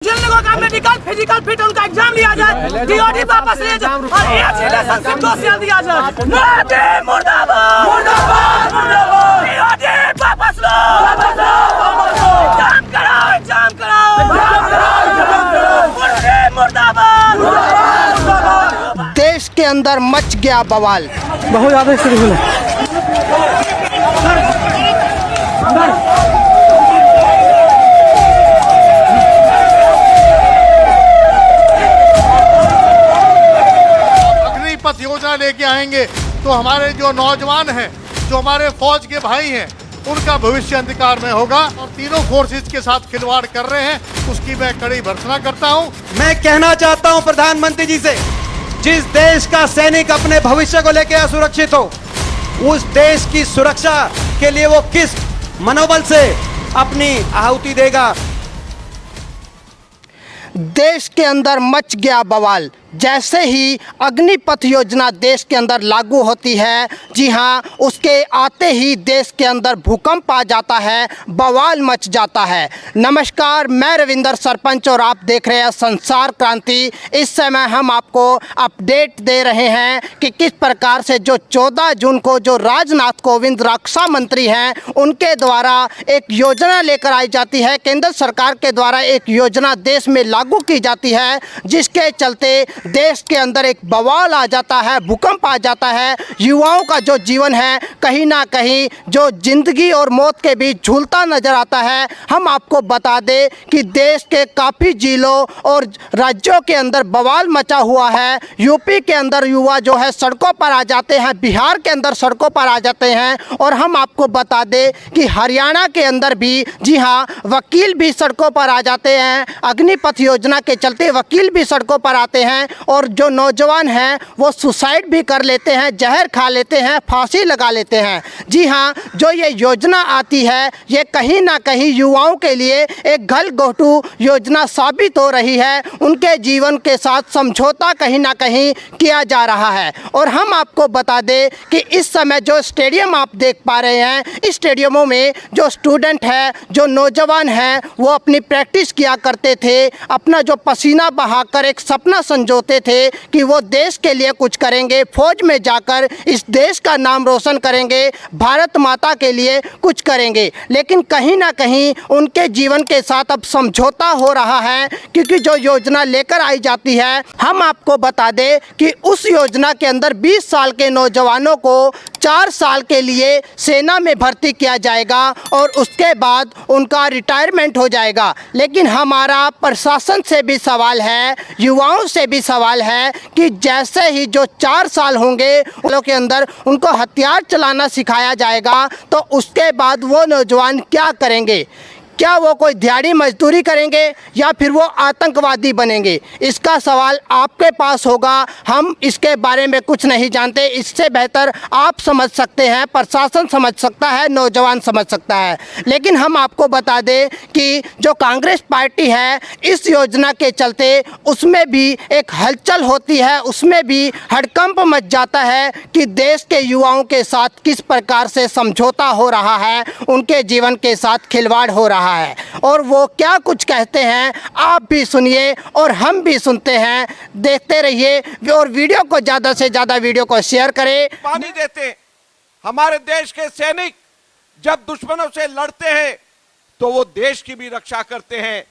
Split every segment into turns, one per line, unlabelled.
Medical physical fit उनका exam लिया जाए, DOD वापस ले जाए और एच से 2 साल दिया जाए। मोदी मुर्दाबाद, मुर्दाबाद, मुर्दाबाद। DOD वापस लो, वापस लो, वापस लो। एग्जाम कराओ, एग्जाम कराओ, एग्जाम कराओ, एग्जाम कराओ। मोदी मुर्दाबाद, मुर्दाबाद, मुर्दाबाद।
देश के अंदर मच गया बवाल।
बहुत ज्यादा स्थिति है।
अग्निपथ योजना लेके आएंगे तो हमारे जो नौजवान हैं, जो हमारे फौज के भाई हैं, उनका भविष्य अंधकार में होगा और तीनों फोर्सेस के साथ खिलवाड़ कर रहे हैं, उसकी मैं कड़ी भर्त्सना करता हूं।
मैं कहना चाहता हूं प्रधानमंत्री जी से, जिस देश का सैनिक अपने भविष्य को लेकर असुरक्षित हो, उस देश की सुरक्षा के लिए वो किस मनोबल से अपनी आहुति देगा।
देश के अंदर मच गया बवाल। जैसे ही अग्निपथ योजना देश के अंदर लागू होती है, जी हाँ, उसके आते ही देश के अंदर भूकंप आ जाता है, बवाल मच जाता है। नमस्कार, मैं रविंदर सरपंच और आप देख रहे हैं संसार क्रांति। इस समय हम आपको अपडेट दे रहे हैं कि किस प्रकार से जो 14 जून को जो राजनाथ कोविंद रक्षा मंत्री हैं, उनके द्वारा एक योजना लेकर आई जाती है। केंद्र सरकार के द्वारा एक योजना देश में लागू की जाती है, जिसके चलते देश के अंदर एक बवाल आ जाता है, भूकंप आ जाता है। युवाओं का जो जीवन है कहीं ना कहीं जो जिंदगी और मौत के बीच झूलता नजर आता है। हम आपको बता दें कि देश के काफ़ी जिलों और राज्यों के अंदर बवाल मचा हुआ है। यूपी के अंदर युवा जो है सड़कों पर आ जाते हैं, बिहार के अंदर सड़कों पर आ जाते हैं, और हम आपको बता दें कि हरियाणा के अंदर भी, जी हाँ, वकील भी सड़कों पर आ जाते हैं। अग्निपथ योजना के चलते वकील भी सड़कों पर आते हैं और जो नौजवान हैं वो सुसाइड भी कर लेते हैं, जहर खा लेते हैं, फांसी लगा लेते हैं। जी हाँ, जो ये योजना आती है ये कहीं ना कहीं युवाओं के लिए एक घलघोटू योजना साबित हो रही है। उनके जीवन के साथ समझौता कहीं ना कहीं किया जा रहा है। और हम आपको बता दें कि इस समय जो स्टेडियम आप देख पा रहे हैं, इस स्टेडियमों में जो स्टूडेंट है, जो नौजवान हैं, वो अपनी प्रैक्टिस किया करते थे, अपना जो पसीना बहाकर एक सपना संजोते थे कि वो देश के लिए कुछ करेंगे, फौज में जाकर इस देश का नाम रोशन करेंगे, भारत माता के लिए कुछ करेंगे। लेकिन कहीं ना कहीं उनके जीवन के साथ अब समझौता हो रहा है, क्योंकि जो योजना लेकर आई जाती है, हम आपको बता दें कि उस योजना के अंदर 20 साल के नौजवानों को 4 साल के लिए सेना में भर्ती किया जाएगा और उसके बाद उनका रिटायरमेंट हो जाएगा। लेकिन हमारा प्रशासन से भी सवाल है, युवाओं से भी सवाल है कि जैसे ही जो 4 साल होंगे उन के अंदर उनको हथियार चलाना सिखाया जाएगा, तो उसके बाद वो नौजवान क्या करेंगे? क्या वो कोई दिहाड़ी मजदूरी करेंगे या फिर वो आतंकवादी बनेंगे? इसका सवाल आपके पास होगा। हम इसके बारे में कुछ नहीं जानते, इससे बेहतर आप समझ सकते हैं, प्रशासन समझ सकता है, नौजवान समझ सकता है। लेकिन हम आपको बता दें कि जो कांग्रेस पार्टी है, इस योजना के चलते उसमें भी एक हलचल होती है, उसमें भी हड़कंप मच जाता है कि देश के युवाओं के साथ किस प्रकार से समझौता हो रहा है, उनके जीवन के साथ खिलवाड़ हो रहा है। और वो क्या कुछ कहते हैं आप भी सुनिए और हम भी सुनते हैं। देखते रहिए और वीडियो को ज्यादा से ज्यादा वीडियो को शेयर करें।
पानी देते हमारे देश के सैनिक जब दुश्मनों से लड़ते हैं तो वो देश की भी रक्षा करते हैं,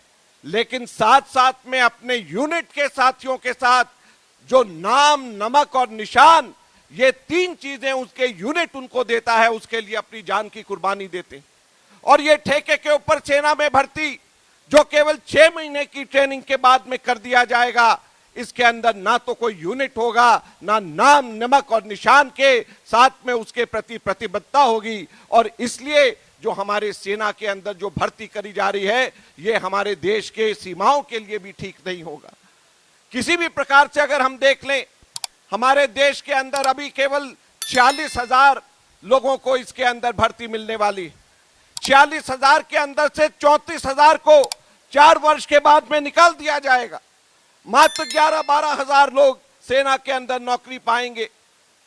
लेकिन साथ साथ में अपने यूनिट के साथियों के साथ जो नाम, नमक और निशान, ये 3 चीजें उसके यूनिट उनको देता है, उसके लिए अपनी जान की कुर्बानी देते हैं। और ये ठेके के ऊपर सेना में भर्ती जो केवल 6 महीने की ट्रेनिंग के बाद में कर दिया जाएगा, इसके अंदर ना तो कोई यूनिट होगा, ना नाम, नमक और निशान के साथ में उसके प्रति प्रतिबद्धता होगी। और इसलिए जो हमारे सेना के अंदर जो भर्ती करी जा रही है, ये हमारे देश के सीमाओं के लिए भी ठीक नहीं होगा। किसी भी प्रकार से अगर हम देख लें, हमारे देश के अंदर अभी केवल 46,000 लोगों को इसके अंदर भर्ती मिलने वाली। 46,000 के अंदर से 34,000 को 4 वर्ष के बाद में निकाल दिया जाएगा। मात्र 11-12 हजार लोग सेना के अंदर नौकरी पाएंगे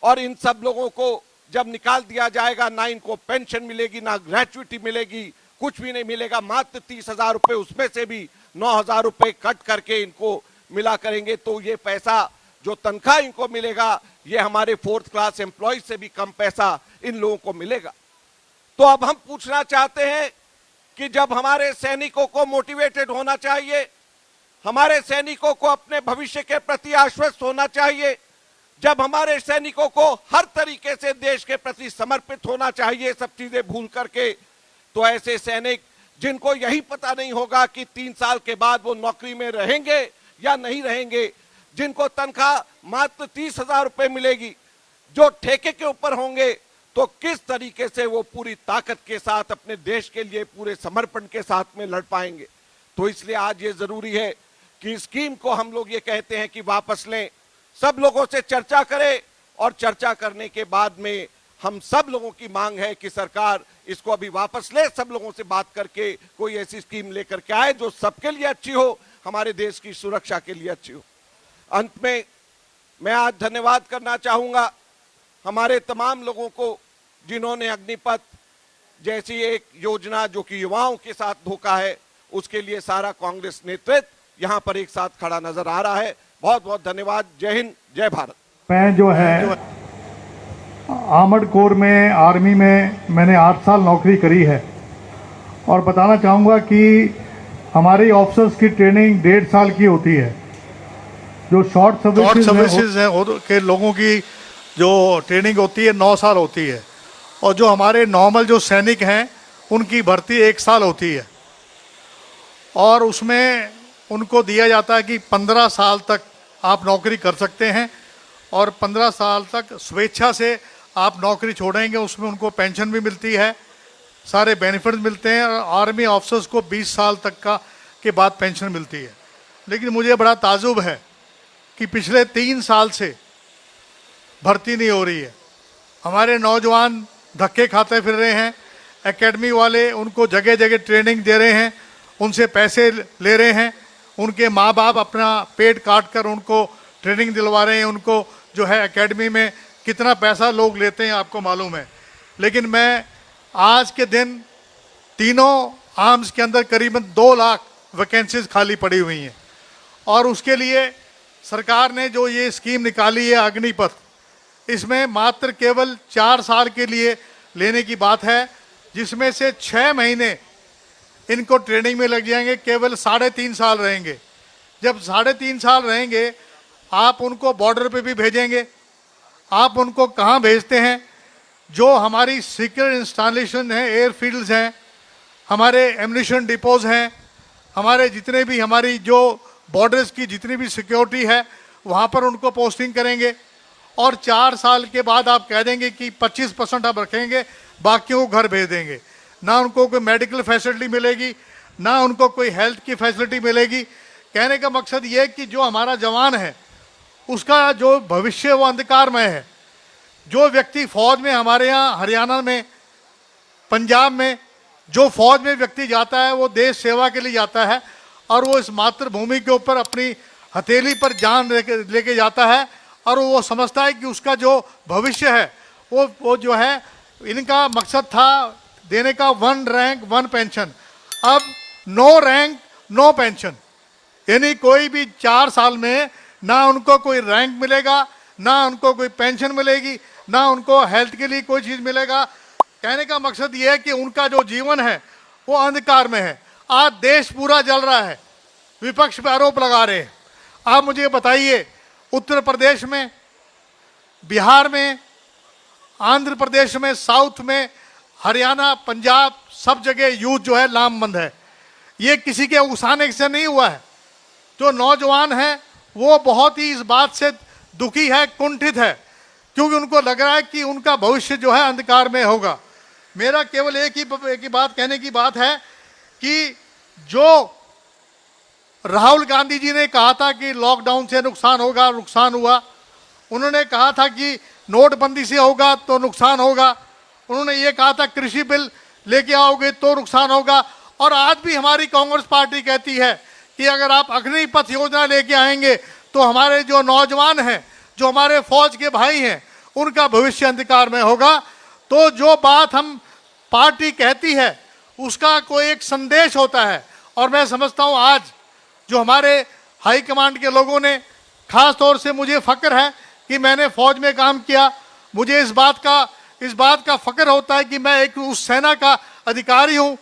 और इन सब लोगों को जब निकाल दिया जाएगा, ना इनको पेंशन मिलेगी, ना ग्रेचुइटी मिलेगी, कुछ भी नहीं मिलेगा। मात्र 30,000 रुपए उसमें से भी 9,000 रुपए कट करके इनको मिला करेंगे, तो ये पैसा जो तनख्वाह इनको मिलेगा ये हमारे 4th क्लास एम्प्लॉय से भी कम पैसा इन लोगों को मिलेगा। तो अब हम पूछना चाहते हैं कि जब हमारे सैनिकों को मोटिवेटेड होना चाहिए, हमारे सैनिकों को अपने भविष्य के प्रति आश्वस्त होना चाहिए, जब हमारे सैनिकों को हर तरीके से देश के प्रति समर्पित होना चाहिए सब चीजें भूल करके, तो ऐसे सैनिक जिनको यही पता नहीं होगा कि 3 साल के बाद वो नौकरी में रहेंगे या नहीं रहेंगे, जिनको तनख्वाह मात्र 30,000 रुपए मिलेगी, जो ठेके के ऊपर होंगे, तो किस तरीके से वो पूरी ताकत के साथ अपने देश के लिए पूरे समर्पण के साथ में लड़ पाएंगे। तो इसलिए आज ये जरूरी है कि स्कीम को हम लोग ये कहते हैं कि वापस लें, सब लोगों से चर्चा करें, और चर्चा करने के बाद में हम सब लोगों की मांग है कि सरकार इसको अभी वापस ले, सब लोगों से बात करके कोई ऐसी स्कीम लेकर के आए जो सबके लिए अच्छी हो, हमारे देश की सुरक्षा के लिए अच्छी हो। अंत में मैं आज धन्यवाद करना चाहूंगा हमारे तमाम लोगों को जिन्होंने अग्निपथ जैसी एक योजना जो कि युवाओं के साथ धोखा है, उसके लिए सारा कांग्रेस नेतृत्व यहाँ पर एक साथ खड़ा नजर आ रहा है। बहुत बहुत धन्यवाद। जय हिंद, जय भारत।
मैं जो है आर्मर्ड कोर में, आर्मी में मैंने 8 साल नौकरी करी है, और बताना चाहूँगा कि हमारी ऑफिसर्स की ट्रेनिंग 1.5 साल की होती है। जो शॉर्ट
सर्विसेज है के लोगों की जो ट्रेनिंग होती है 9 साल होती है, और जो हमारे नॉर्मल जो सैनिक हैं उनकी भर्ती 1 साल होती है, और उसमें उनको दिया जाता है कि 15 साल तक आप नौकरी कर सकते हैं, और 15 साल तक स्वेच्छा से आप नौकरी छोड़ेंगे, उसमें उनको पेंशन भी मिलती है, सारे बेनिफिट्स मिलते हैं, और आर्मी ऑफिसर्स को 20 साल तक के बाद पेंशन मिलती है। लेकिन मुझे बड़ा ताजुब है कि पिछले 3 साल से भर्ती नहीं हो रही है। हमारे नौजवान धक्के खाते फिर रहे हैं, एकेडमी वाले उनको जगह जगह ट्रेनिंग दे रहे हैं, उनसे पैसे ले रहे हैं, उनके माँ बाप अपना पेट काट कर उनको ट्रेनिंग दिलवा रहे हैं। उनको जो है एकेडमी में कितना पैसा लोग लेते हैं आपको मालूम है। लेकिन मैं आज के दिन तीनों आर्म्स के अंदर करीबन 2 लाख वैकेंसीज खाली पड़ी हुई हैं, और उसके लिए सरकार ने जो ये स्कीम निकाली है अग्निपथ, इसमें मात्र केवल 4 साल के लिए लेने की बात है, जिसमें से 6 महीने इनको ट्रेनिंग में लग जाएंगे, केवल 3.5 साल रहेंगे। जब 3.5 साल रहेंगे, आप उनको बॉर्डर पे भी भेजेंगे। आप उनको कहाँ भेजते हैं? जो हमारी सीक्रेट इंस्टॉलेशन है, एयरफील्ड्स हैं, हमारे एम्यूनिशन डिपोज हैं, हमारे जितने भी हमारी जो बॉर्डर्स की जितनी भी सिक्योरिटी है, वहाँ पर उनको पोस्टिंग करेंगे, और 4 साल के बाद आप कह देंगे कि 25% आप रखेंगे, बाकियों को घर भेज देंगे। ना उनको कोई मेडिकल फैसिलिटी मिलेगी, ना उनको कोई हेल्थ की फैसिलिटी मिलेगी। कहने का मकसद ये कि जो हमारा जवान है उसका जो भविष्य वो अंधकारमय है। जो व्यक्ति फौज में, हमारे यहाँ हरियाणा में, पंजाब में जो फौज में व्यक्ति जाता है वो देश सेवा के लिए जाता है, और वो इस मातृभूमि के ऊपर अपनी हथेली पर जान लेके जाता है, और वो समझता है कि उसका जो भविष्य है वो जो है, इनका मकसद था देने का 1 रैंक 1 पेंशन। अब 9 रैंक 9 पेंशन, यानी कोई भी 4 साल में ना उनको कोई रैंक मिलेगा, ना उनको कोई पेंशन मिलेगी, ना उनको हेल्थ के लिए कोई चीज़ मिलेगा। कहने का मकसद ये है कि उनका जो जीवन है वो अंधकार में है। आज देश पूरा जल रहा है, विपक्ष पे आरोप लगा रहे हैं। आप मुझे बताइए, उत्तर प्रदेश में, बिहार में, आंध्र प्रदेश में, साउथ में, हरियाणा, पंजाब, सब जगह यूथ जो है लामबंद है। ये किसी के उकसाने से नहीं हुआ है। जो नौजवान है वो बहुत ही इस बात से दुखी है, कुंठित है, क्योंकि उनको लग रहा है कि उनका भविष्य जो है अंधकार में होगा। मेरा केवल एक ही बात कहने की बात है कि जो राहुल गांधी जी ने कहा था कि लॉकडाउन से नुकसान होगा, नुकसान हुआ। उन्होंने कहा था कि नोटबंदी से होगा तो नुकसान होगा। उन्होंने ये कहा था कृषि बिल लेके आओगे तो नुकसान होगा। और आज भी हमारी कांग्रेस पार्टी कहती है कि अगर आप अग्निपथ योजना लेके आएंगे तो हमारे जो नौजवान हैं, जो हमारे फौज के भाई हैं, उनका भविष्य अंधकार में होगा। तो जो बात हम पार्टी कहती है उसका कोई एक संदेश होता है, और मैं समझता हूँ आज जो हमारे हाई कमांड के लोगों ने, खास तौर से मुझे फक्र है कि मैंने फौज में काम किया। मुझे इस बात का फक्र होता है कि मैं एक उस सेना का अधिकारी हूँ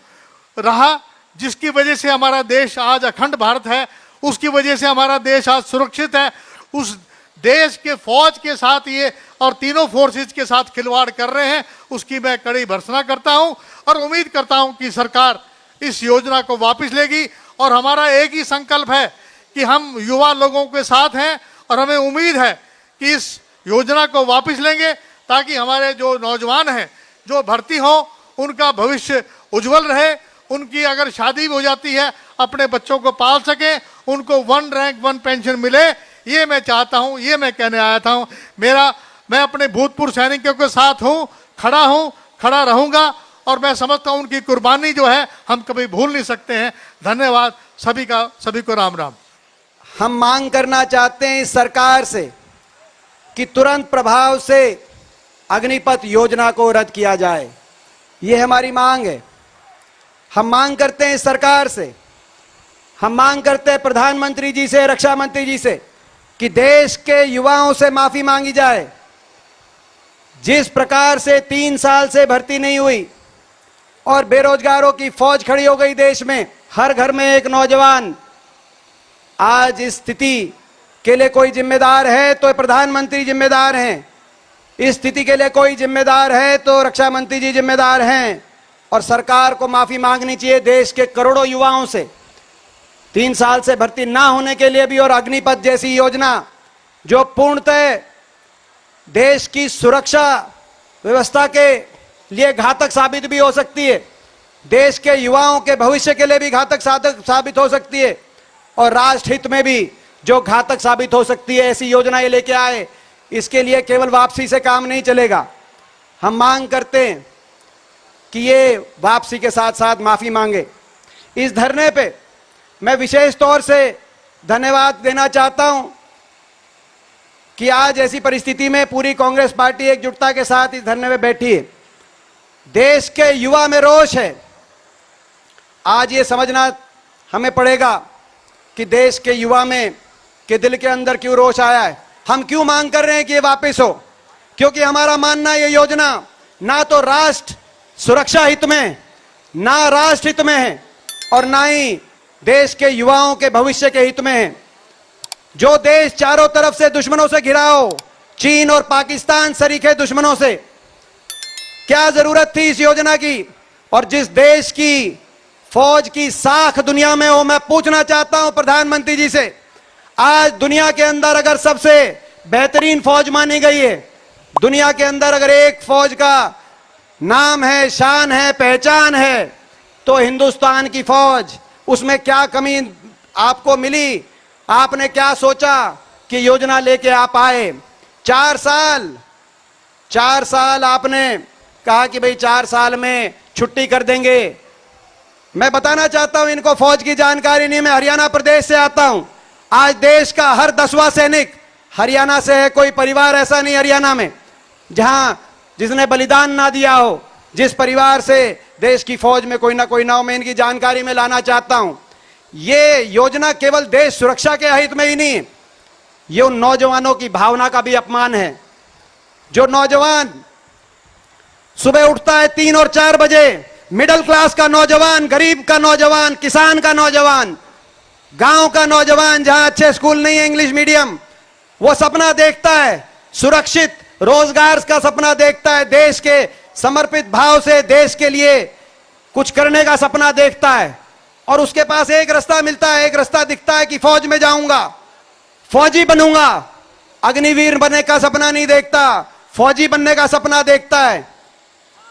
रहा जिसकी वजह से हमारा देश आज अखंड भारत है, उसकी वजह से हमारा देश आज सुरक्षित है। उस देश के फौज के साथ ये और तीनों फोर्सेज के साथ खिलवाड़ कर रहे हैं, उसकी मैं कड़ी भर्त्सना करता हूं और उम्मीद करता हूं कि सरकार इस योजना को वापस लेगी। और हमारा एक ही संकल्प है कि हम युवा लोगों के साथ हैं और हमें उम्मीद है कि इस योजना को वापस लेंगे ताकि हमारे जो नौजवान हैं जो भर्ती हों उनका भविष्य उज्जवल रहे। उनकी अगर शादी भी हो जाती है अपने बच्चों को पाल सकें, उनको 1 रैंक 1 पेंशन मिले, ये मैं चाहता हूं, ये मैं कहने आया था। मैं अपने भूतपूर्व सैनिकों के साथ हूं, खड़ा रहूंगा और मैं समझता हूं उनकी कुर्बानी जो है हम कभी भूल नहीं सकते हैं। धन्यवाद सभी को राम राम।
हम मांग करना चाहते हैं इस सरकार से कि तुरंत प्रभाव से अग्निपथ योजना को रद्द किया जाए, ये हमारी मांग है। हम मांग करते हैं इस सरकार से, हम मांग करते हैं प्रधानमंत्री जी से, रक्षा मंत्री जी से कि देश के युवाओं से माफी मांगी जाए। जिस प्रकार से 3 साल से भर्ती नहीं हुई और बेरोजगारों की फौज खड़ी हो गई देश में, हर घर में एक नौजवान, आज इस स्थिति के लिए कोई जिम्मेदार है तो प्रधानमंत्री जिम्मेदार हैं, इस स्थिति के लिए कोई जिम्मेदार है तो रक्षा मंत्री जी जिम्मेदार हैं और सरकार को माफी मांगनी चाहिए देश के करोड़ों युवाओं से 3 साल से भर्ती ना होने के लिए भी। और अग्निपथ जैसी योजना जो पूर्णतः देश की सुरक्षा व्यवस्था के लिए घातक साबित भी हो सकती है, देश के युवाओं के भविष्य के लिए भी घातक साबित हो सकती है और राष्ट्र हित में भी जो घातक साबित हो सकती है, ऐसी योजनाएं लेके आए। इसके लिए केवल वापसी से काम नहीं चलेगा। हम मांग करते हैं कि ये वापसी के साथ साथ माफी मांगे। इस धरने पे मैं विशेष तौर से धन्यवाद देना चाहता हूं कि आज ऐसी परिस्थिति में पूरी कांग्रेस पार्टी एकजुटता के साथ इस धरने में बैठी है। देश के युवा में रोष है। आज ये समझना हमें पड़ेगा कि देश के युवा में के दिल के अंदर क्यों रोष आया है, हम क्यों मांग कर रहे हैं कि ये वापस हो। क्योंकि हमारा मानना ये योजना ना तो राष्ट्र सुरक्षा हित में, ना राष्ट्र हित में है और ना ही देश के युवाओं के भविष्य के हित में है। जो देश चारों तरफ से दुश्मनों से घिरा हो, चीन और पाकिस्तान सरीखे दुश्मनों से, क्या जरूरत थी इस योजना की। और जिस देश की फौज की साख दुनिया में हो, मैं पूछना चाहता हूं प्रधानमंत्री जी से, आज दुनिया के अंदर अगर सबसे बेहतरीन फौज मानी गई है, दुनिया के अंदर अगर एक फौज का नाम है, शान है, पहचान है तो हिंदुस्तान की फौज। उसमें क्या कमी आपको मिली, आपने क्या सोचा कि योजना लेके आप आए। 4 साल आपने कहा कि भाई 4 साल में छुट्टी कर देंगे। मैं बताना चाहता हूं इनको फौज की जानकारी नहीं, मैं हरियाणा प्रदेश से आता हूं। आज देश का हर 10वां सैनिक हरियाणा से है। कोई परिवार ऐसा नहीं हरियाणा में जिसने बलिदान ना दिया हो, जिस परिवार से देश की फौज में कोई ना हो। मैं इनकी जानकारी में लाना चाहता हूं। ये योजना केवल देश सुरक्षा के हित में ही नहीं, ये उन नौजवानों की भावना का भी अपमान है। जो नौजवान सुबह उठता है 3 और 4 बजे, मिडिल क्लास का नौजवान, गरीब का नौजवान, किसान का नौजवान, गांव का नौजवान जहां अच्छे स्कूल नहीं है, इंग्लिश मीडियम, वो सपना देखता है सुरक्षित रोजगार का सपना देखता है, देश के समर्पित भाव से देश के लिए कुछ करने का सपना देखता है। और उसके पास एक रास्ता मिलता है, एक रास्ता दिखता है कि फौज में जाऊंगा, फौजी बनूंगा। अग्निवीर बनने का सपना नहीं देखता, फौजी बनने का सपना देखता है।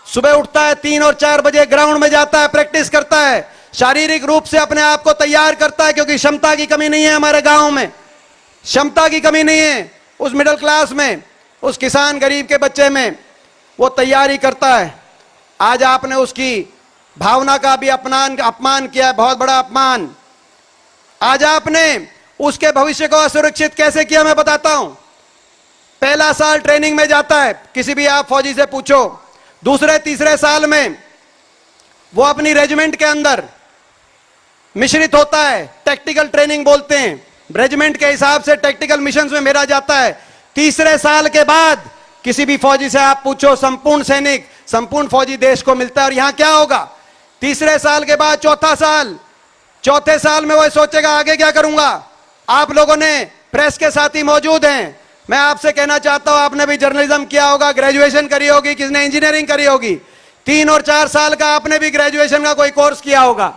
सुबह उठता है 3 और 4 बजे, ग्राउंड में जाता है, प्रैक्टिस करता है, शारीरिक रूप से अपने आप को तैयार करता है। क्योंकि क्षमता की कमी नहीं है हमारे गांव में, क्षमता की कमी नहीं है उस मिडिल क्लास में, उस किसान गरीब के बच्चे में, वो तैयारी करता है। आज आपने उसकी भावना का भी अपमान किया, बहुत बड़ा अपमान। आज आपने उसके भविष्य को असुरक्षित कैसे किया मैं बताता हूं। पहला साल ट्रेनिंग में जाता है, किसी भी आप फौजी से पूछो, दूसरे तीसरे साल में वो अपनी रेजिमेंट के अंदर मिश्रित होता है, टैक्टिकल ट्रेनिंग बोलते हैं, रेजिमेंट के हिसाब से टैक्टिकल मिशन में मेरा जाता है। तीसरे साल के बाद किसी भी फौजी से आप पूछो, संपूर्ण सैनिक, संपूर्ण फौजी देश को मिलता है। और यहां क्या होगा, तीसरे साल के बाद चौथा साल, चौथे साल में वो सोचेगा आगे क्या करूंगा। आप लोगों ने प्रेस के साथी मौजूद हैं, मैं आपसे कहना चाहता हूं, आपने भी जर्नलिज्म किया होगा, ग्रेजुएशन करी होगी, किसने इंजीनियरिंग करी होगी, 3 और 4 साल का आपने भी ग्रेजुएशन का कोई कोर्स किया होगा।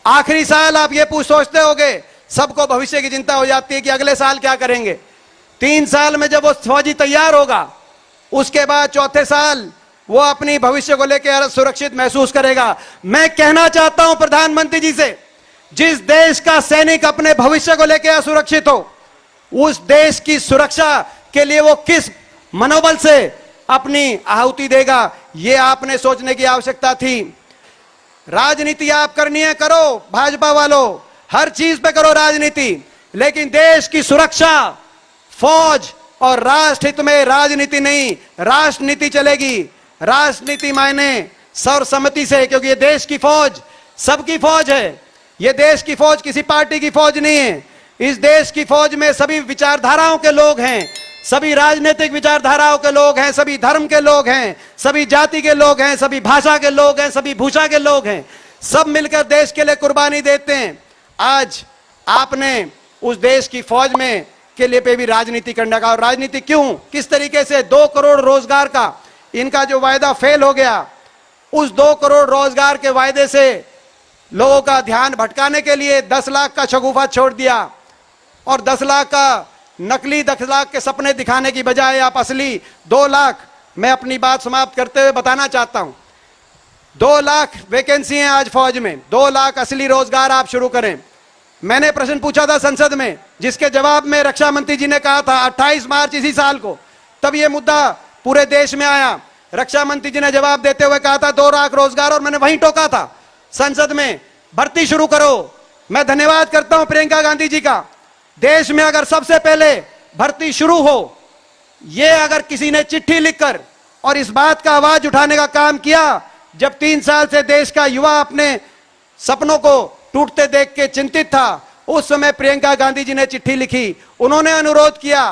आखिरी साल आप ये सोचते होगे, सबको भविष्य की चिंता हो जाती है कि अगले साल क्या करेंगे। 3 साल में जब वो फौजी तैयार होगा, उसके बाद चौथे साल वो अपनी भविष्य को लेकर सुरक्षित महसूस करेगा। मैं कहना चाहता हूं प्रधानमंत्री जी से, जिस देश का सैनिक अपने भविष्य को लेकर असुरक्षित हो, उस देश की सुरक्षा के लिए वो किस मनोबल से अपनी आहुति देगा, यह आपने सोचने की आवश्यकता थी। राजनीति आप करनी है, करो भाजपा वालों, हर चीज पे करो राजनीति, लेकिन देश की सुरक्षा, फौज और राष्ट्र हित में राजनीति नहीं, राष्ट्रनीति चलेगी। राजनीति मायने सर्वसम्मति से, क्योंकि ये देश की फौज सबकी फौज है। ये देश की फौज किसी पार्टी की फौज नहीं है। इस देश की फौज में सभी विचारधाराओं के लोग हैं, सभी राजनीतिक विचारधाराओं के लोग हैं, सभी धर्म के लोग हैं, सभी जाति के लोग हैं, सभी भाषा के लोग हैं, सभी भूषा के लोग हैं, सब मिलकर देश के लिए कुर्बानी देते हैं। आज आपने उस देश की फौज में के लिए पे भी राजनीति करने का, और राजनीति क्यों, किस तरीके से 2 करोड़ रोजगार का इनका जो वायदा फेल हो गया, उस 2 करोड़ रोजगार के वायदे से लोगों का ध्यान भटकाने के लिए 10 लाख का शगुफा छोड़ दिया, और 10 लाख का नकली 10 लाख के सपने दिखाने की बजाय आप असली 2 लाख, मैं अपनी बात समाप्त करते हुए बताना चाहता हूं, 2 लाख वैकेंसी हैं आज फौज में, 2 लाख असली रोजगार आप शुरू करें। मैंने प्रश्न पूछा था संसद में, जिसके जवाब में रक्षा मंत्री जी ने कहा था 28 मार्च इसी साल को, तब यह मुद्दा पूरे देश में आया। रक्षा मंत्री जी ने जवाब देते हुए कहा था 2 लाख रोजगार, और मैंने वहीं टोका था संसद में, भर्ती शुरू करो। मैं धन्यवाद करता हूं प्रियंका गांधी जी का। देश में अगर सबसे पहले भर्ती शुरू हो, यह अगर किसी ने चिट्ठी लिखकर और इस बात का आवाज उठाने का काम किया, जब 3 साल से देश का युवा अपने सपनों को टूटते देख के चिंतित था, उस समय प्रियंका गांधी जी ने चिट्ठी लिखी, उन्होंने अनुरोध किया,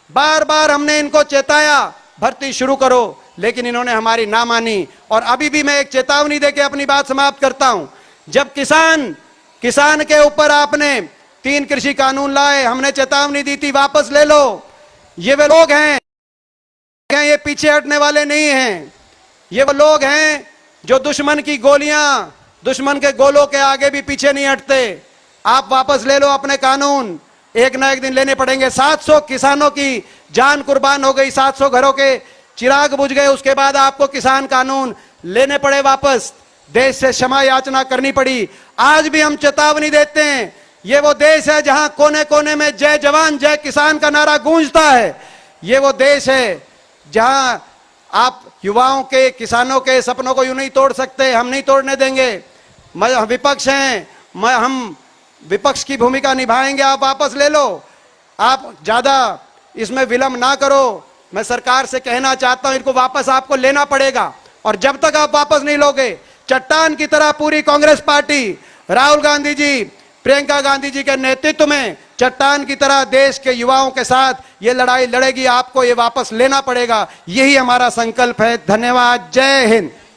बार बार हमने इनको चेताया भर्ती शुरू करो, लेकिन इन्होंने हमारी ना मानी। और अभी भी मैं एक चेतावनी देके अपनी बात समाप्त करता हूं, जब किसान के ऊपर आपने 3 कृषि कानून लाए, हमने चेतावनी दी थी वापस ले लो। ये वे लोग हैं, ये पीछे हटने वाले नहीं हैं, ये वो लोग हैं जो दुश्मन की गोलियां, दुश्मन के गोलों के आगे भी पीछे नहीं हटते। आप वापस ले लो अपने कानून, एक ना एक दिन लेने पड़ेंगे। 700 किसानों की जान कुर्बान हो गई, 700 घरों के चिराग बुझ गए, उसके बाद आपको किसान कानून लेने पड़े वापस, देश से क्षमा याचना करनी पड़ी। आज भी हम चेतावनी देते हैं, ये वो देश है जहां कोने कोने में जय जवान जय किसान का नारा गूंजता है। ये वो देश है जहां आप युवाओं के, किसानों के सपनों को यूं नहीं तोड़ सकते, हम नहीं तोड़ने देंगे। विपक्ष हैं, हम विपक्ष की भूमिका निभाएंगे। आप वापस ले लो, आप ज्यादा इसमें विलंब ना करो। मैं सरकार से कहना चाहता हूं, इनको वापस आपको लेना पड़ेगा, और जब तक आप वापस नहीं लोगे, चट्टान की तरह पूरी कांग्रेस पार्टी, राहुल गांधी जी, प्रियंका गांधी जी के नेतृत्व में चट्टान की तरह देश के युवाओं के साथ ये लड़ाई लड़ेगी। आपको ये वापस लेना पड़ेगा, यही हमारा संकल्प है। धन्यवाद, जय हिंद।